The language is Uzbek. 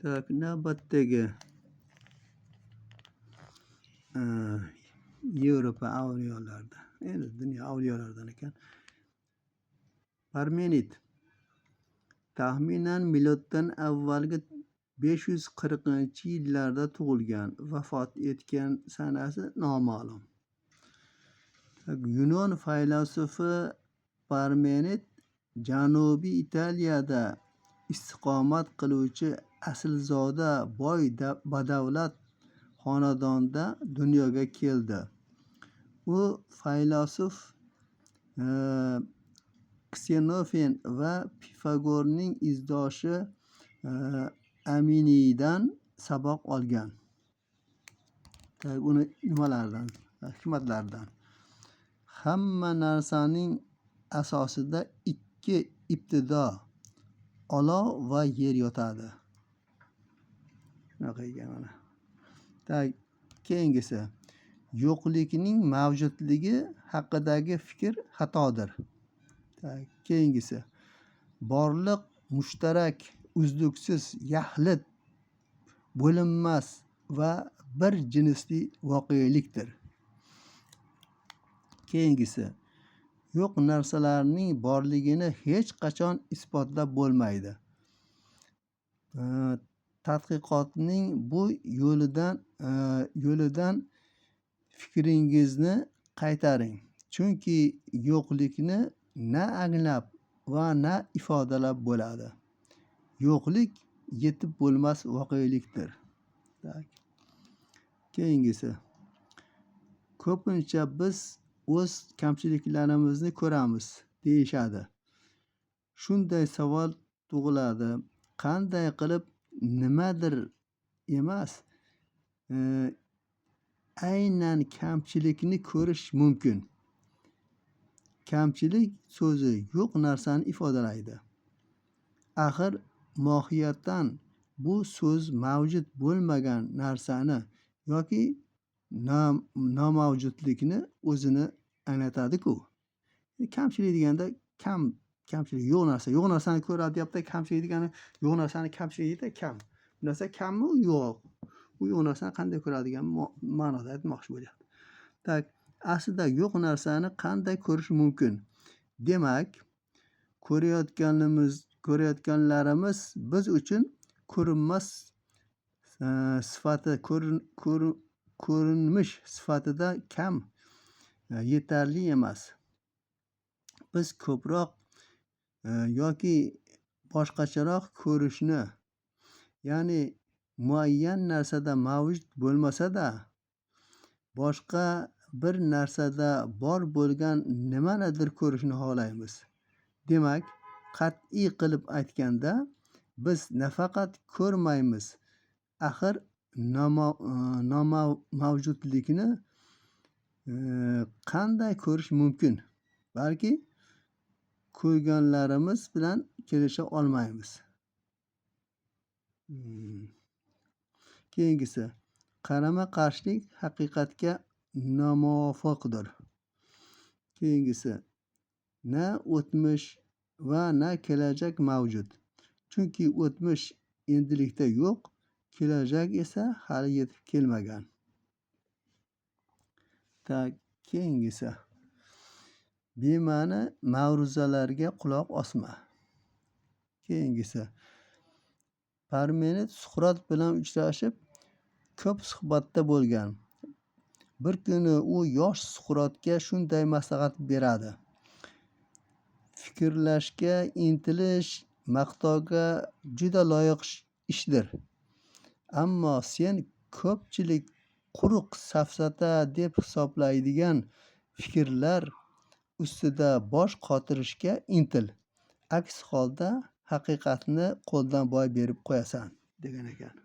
Navbatdagi Yevropa avliyolarida, endi dunyo avliyolaridan ekan. Parmenid taxminan miloddan avvalgi 540-yillarda tug'ilgan, vafot etgan sanasi noma'lum. Yunon faylasufi Parmenid Janubiy Italiyada istiqomat qiluvchi aslzoda boy badavlat xonadonda dunyoga keldi. U faylasuf Ksenofen va Pifagorning izdoshi Aminiydan saboq olgan. Uni nimalardan? Hikmatlaridan. Hamma narsaning asosida ikki ibtido, olov va yer yotadi. Shunaqa ekan mana. Keyingisi, yo'qlikning mavjudligi haqidagi fikr xatodir. Keyingisi, borliq mushtarak, uzluksiz, yaxlit, bo'linmas va bir jinsli voqelikdir. Keyingisi, yo'q narsalarning borligini hech qachon isbotlab bo'lmaydi. Tadqiqotning bu yo'lidan fikringizni qaytaring, chunki yo'qlikni na anglab va na ifodalab bo'ladi. Yo'qlik yetib bo'lmas voqelikdir. Keyingisi, ko'pincha biz o'z kamchiliklarimizni ko'ramiz, deyishadi. Shunday savol tug'iladi: qanday qilib nimadir emas, aynan kamchilikni ko'rish mumkin? Kamchilik so'zi yo'q narsani ifodalaydi. Axir mohiyatan bu so'z mavjud bo'lmagan narsani yoki nomavjudlikni o'zini anglatadi-ku. Kamchilik deganda kamchilik yo'q narsani ko'radi deyapti. Kamchilik degani yo'q narsani kamchilik deydi, kam. Bu narsa kammi u yo'q. U yo'q narsani qanday ko'radigan ma'noda aytmoqchi bo'lyapti. Aslida yo'q narsani qanday ko'rish mumkin? Demak, ko'rayotganlarimiz biz uchun ko'rinmas sifati, ko'rinmish sifatida kam, yetarli emas. Biz ko'proq yoki boshqacharoq ko'rishni, ya'ni muayyan narsada mavjud bo'lmasa-da, boshqa bir narsada bor bo'lgan nimanidir ko'rishni xohlaymiz. Demak, qat'iy qilib aytganda, biz nafaqat ko'rmaymiz, axir nomavjudlikni qanday ko'rish mumkin? Balki ko'rganlarimiz bilan kelisha olmaymiz. Keyingisi, qarama-qarshilik haqiqatga nomuvofiqdir. Keyingisi, na o'tmish va na kelajak mavjud. Chunki o'tmish endilikda yo'q, kelajak esa hali yetib kelmagan. Keyingisi, bema'ni ma'ruzalarga quloq osma. Keyingisi, Parmenid Suqrot bilan uchrashib, ko'p suhbatda bo'lgan. Bir kuni u yosh Suqrotga shunday maslahat beradi: fikrlashga intilish maqtovga juda loyiq ishdir. Ammo sen ko'pchilik quruq safsata deb hisoblaydigan fikrlar ustida bosh qotirishga intil. Aks holda haqiqatni qo'ldan boy berib qo'yasan, degan ekan.